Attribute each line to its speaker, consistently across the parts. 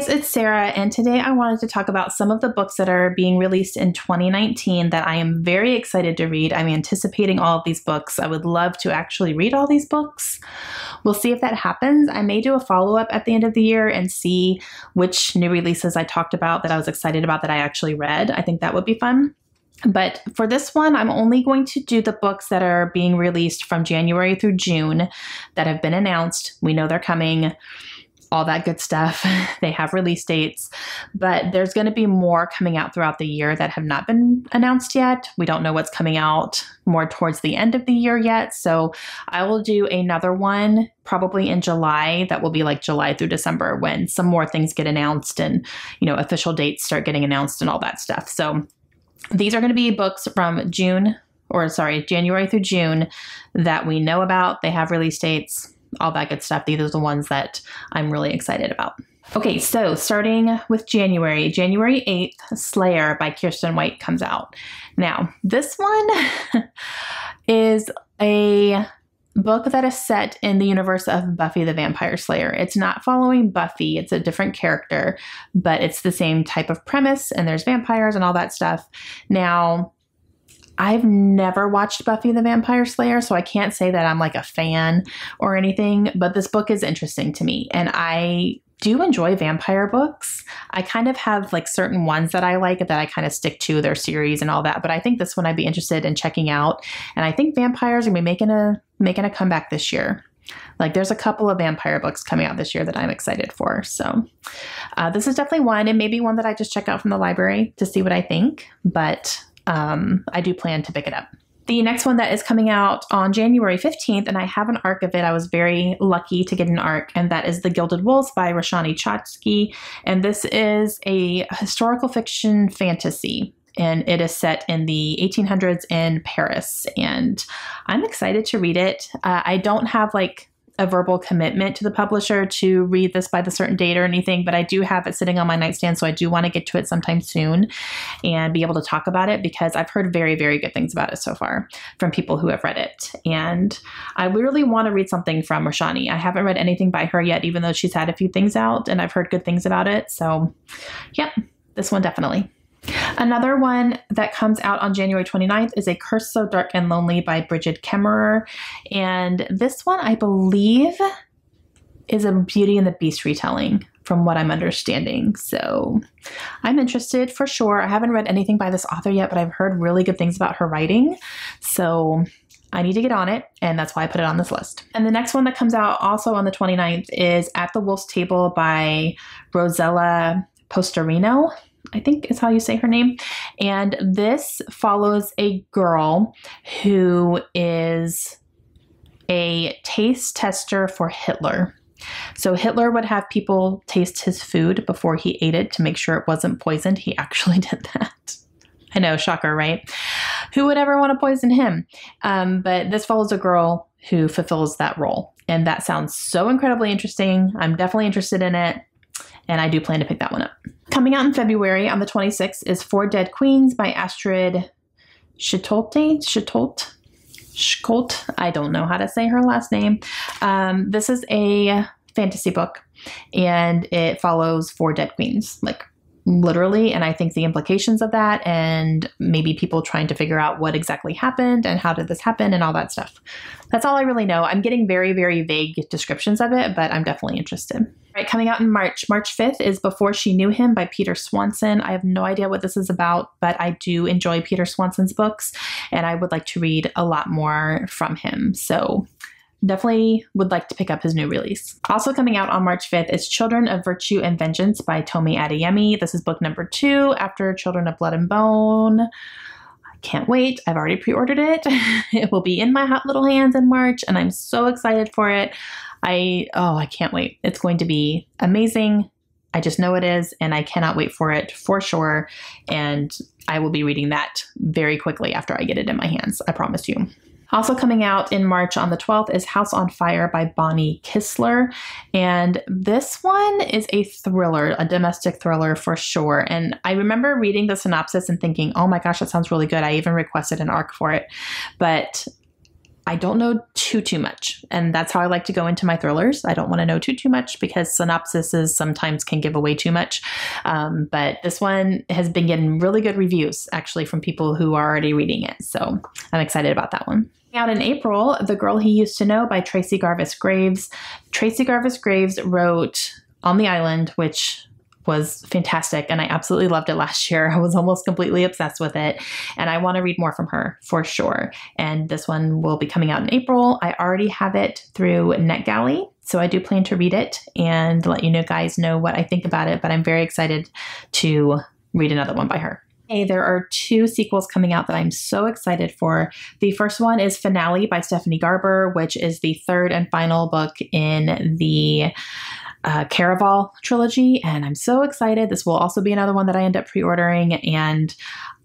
Speaker 1: Guys, it's Sarah, and today I wanted to talk about some of the books that are being released in 2019 that I am very excited to read. I'm anticipating all of these books. I would love to actually read all these books. We'll see if that happens. I may do a follow-up at the end of the year and see which new releases I talked about that I was excited about that I actually read. I think that would be fun. But for this one, I'm only going to do the books that are being released from January through June that have been announced. We know they're coming. All that good stuff. They have release dates, but there's going to be more coming out throughout the year that have not been announced yet. We don't know what's coming out more towards the end of the year yet. So I will do another one probably in July. That will be like July through December when some more things get announced and, official dates start getting announced and all that stuff. So these are going to be books from January through June that we know about. They have release dates. All that good stuff. These are the ones that I'm really excited about. Okay, so starting with January 8th, Slayer by Kiersten White comes out. Now, this one is a book that is set in the universe of Buffy the Vampire Slayer. It's not following Buffy, it's a different character, but it's the same type of premise, and there's vampires and all that stuff. Now, I've never watched Buffy the Vampire Slayer, so I can't say that I'm like a fan or anything, but this book is interesting to me, and I do enjoy vampire books. I kind of have like certain ones that I like that I kind of stick to their series and all that, but I think this one I'd be interested in checking out, and I think vampires are going to be making a comeback this year. Like there's a couple of vampire books coming out this year that I'm excited for. So this is definitely one, and maybe one that I just check out from the library to see what I think, but I do plan to pick it up. The next one that is coming out on January 15th, and I have an ARC of it. I was very lucky to get an ARC, and that is The Gilded Wolves by Roshani Chokshi. And this is a historical fiction fantasy, and it is set in the 1800s in Paris. And I'm excited to read it. I don't have like a verbal commitment to the publisher to read this by the certain date or anything, but I do have it sitting on my nightstand, so I do want to get to it sometime soon and be able to talk about it because I've heard very, very good things about it so far from people who have read it. And I really want to read something from Roshani. I haven't read anything by her yet, even though she's had a few things out and I've heard good things about it. So yeah, this one definitely. Another one that comes out on January 29th is A Curse So Dark and Lonely by Brigid Kemmerer. And this one, I believe, is a Beauty and the Beast retelling from what I'm understanding. So I'm interested for sure. I haven't read anything by this author yet, but I've heard really good things about her writing. So I need to get on it, and that's why I put it on this list. And the next one that comes out also on the 29th is At the Wolf's Table by Rosella Postorino, I think is how you say her name. And this follows a girl who is a taste tester for Hitler. So Hitler would have people taste his food before he ate it to make sure it wasn't poisoned. He actually did that. I know, shocker, right? Who would ever want to poison him? But this follows a girl who fulfills that role. And that sounds so incredibly interesting. I'm definitely interested in it. And I do plan to pick that one up. Coming out in February on the 26th is Four Dead Queens by Astrid Schitolte. I don't know how to say her last name. This is a fantasy book, and it follows four dead queens, like literally. And I think the implications of that, and maybe people trying to figure out what exactly happened and how did this happen and all that stuff. That's all I really know. I'm getting very, very vague descriptions of it, but I'm definitely interested. All right, coming out in March 5th is Before She Knew Him by Peter Swanson. I have no idea what this is about, but I do enjoy Peter Swanson's books, and I would like to read a lot more from him. So definitely would like to pick up his new release. Also coming out on March 5th is Children of Virtue and Vengeance by Tomi Adeyemi. This is book number 2 after Children of Blood and Bone. I can't wait. I've already pre-ordered it. It will be in my hot little hands in March, and I'm so excited for it. I can't wait. It's going to be amazing. I just know it is, and I cannot wait for it for sure. And I will be reading that very quickly after I get it in my hands. I promise you. Also coming out in March on the 12th is House on Fire by Bonnie Kistler. And this one is a thriller, a domestic thriller for sure. And I remember reading the synopsis and thinking, oh my gosh, that sounds really good. I even requested an ARC for it. But I don't know too much. And that's how I like to go into my thrillers. I don't want to know too much because synopsises sometimes can give away too much. But this one has been getting really good reviews, actually, from people who are already reading it. So I'm excited about that one. Out in April, The Girl He Used to Know by Tracy Garvis Graves. Tracy Garvis Graves wrote On the Island, which was fantastic, and I absolutely loved it last year. I was almost completely obsessed with it, and I want to read more from her for sure. And this one will be coming out in April. I already have it through NetGalley, so I do plan to read it and let you guys know what I think about it, but I'm very excited to read another one by her. Hey, there are 2 sequels coming out that I'm so excited for. The first one is Finale by Stephanie Garber, which is the 3rd and final book in the Caraval trilogy, and I'm so excited. This will also be another one that I end up pre-ordering, and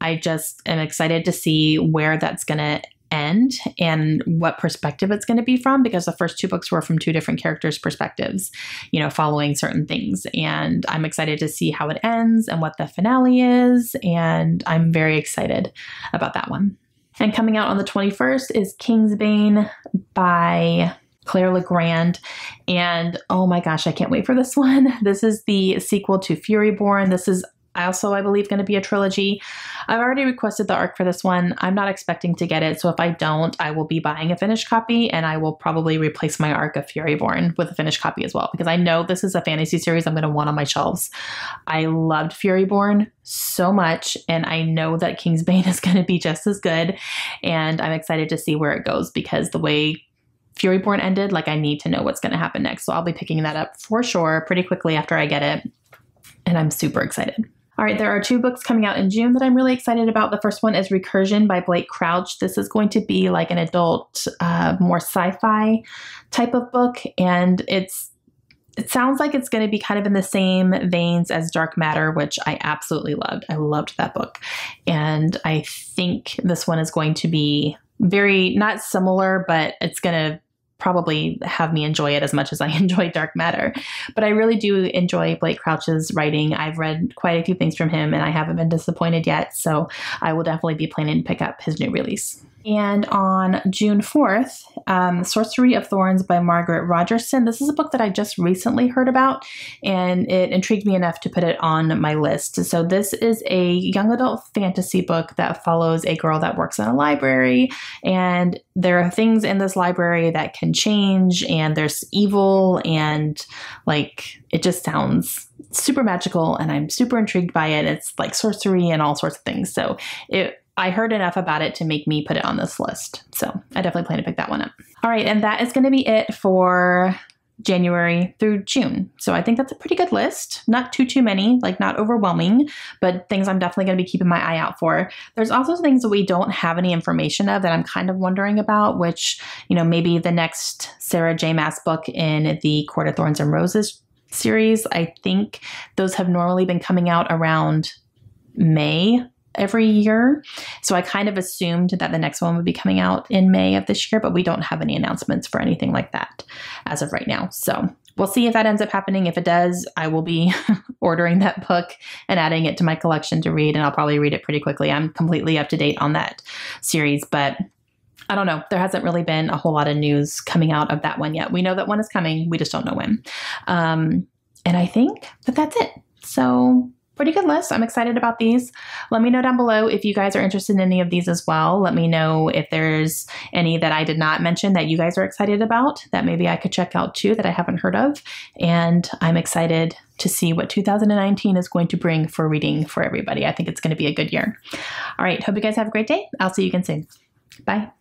Speaker 1: I just am excited to see where that's going to end and what perspective it's going to be from, because the first 2 books were from 2 different characters' perspectives, following certain things, and I'm excited to see how it ends and what the finale is, and I'm very excited about that one. And coming out on the 21st is Kingsbane by Claire Legrand, and oh my gosh, I can't wait for this one. This is the sequel to Furyborn. This is also, I believe, going to be a trilogy. I've already requested the ARC for this one. I'm not expecting to get it, so if I don't, I will be buying a finished copy, and I will probably replace my ARC of Furyborn with a finished copy as well, because I know this is a fantasy series I'm going to want on my shelves. I loved Furyborn so much, and I know that Kingsbane is going to be just as good, and I'm excited to see where it goes, because the way Furyborn ended, I need to know what's going to happen next. So I'll be picking that up for sure pretty quickly after I get it. And I'm super excited. All right, there are 2 books coming out in June that I'm really excited about. The first one is Recursion by Blake Crouch. This is going to be like an adult, more sci-fi type of book. And it sounds like it's going to be kind of in the same veins as Dark Matter, which I absolutely loved. I loved that book. And I think this one is going to be very, not similar, but it's going to probably have me enjoy it as much as I enjoy Dark Matter. But I really do enjoy Blake Crouch's writing. I've read quite a few things from him, and I haven't been disappointed yet. So I will definitely be planning to pick up his new release. And on June 4th, Sorcery of Thorns by Margaret Rogerson. This is a book that I just recently heard about, and it intrigued me enough to put it on my list. So this is a young adult fantasy book that follows a girl that works in a library, and there are things in this library that can change, and there's evil, and it just sounds super magical, and I'm super intrigued by it. It's like sorcery and all sorts of things. So I heard enough about it to make me put it on this list. So I definitely plan to pick that one up. All right, and that is going to be it for January through June. So I think that's a pretty good list. Not too many, not overwhelming, but things I'm definitely going to be keeping my eye out for. There's also things that we don't have any information of that I'm kind of wondering about, which, maybe the next Sarah J. Maas book in the Court of Thorns and Roses series. I think those have normally been coming out around May every year. So I kind of assumed that the next one would be coming out in May of this year, but we don't have any announcements for anything like that as of right now. So we'll see if that ends up happening. If it does, I will be ordering that book and adding it to my collection to read, and I'll probably read it pretty quickly. I'm completely up to date on that series, but I don't know. There hasn't really been a whole lot of news coming out of that one yet. We know that one is coming. We just don't know when. And I think that that's it. So pretty good list. I'm excited about these. Let me know down below if you guys are interested in any of these as well. Let me know if there's any that I did not mention that you guys are excited about that maybe I could check out too that I haven't heard of. And I'm excited to see what 2019 is going to bring for reading for everybody. I think it's going to be a good year. All right. Hope you guys have a great day. I'll see you again soon. Bye.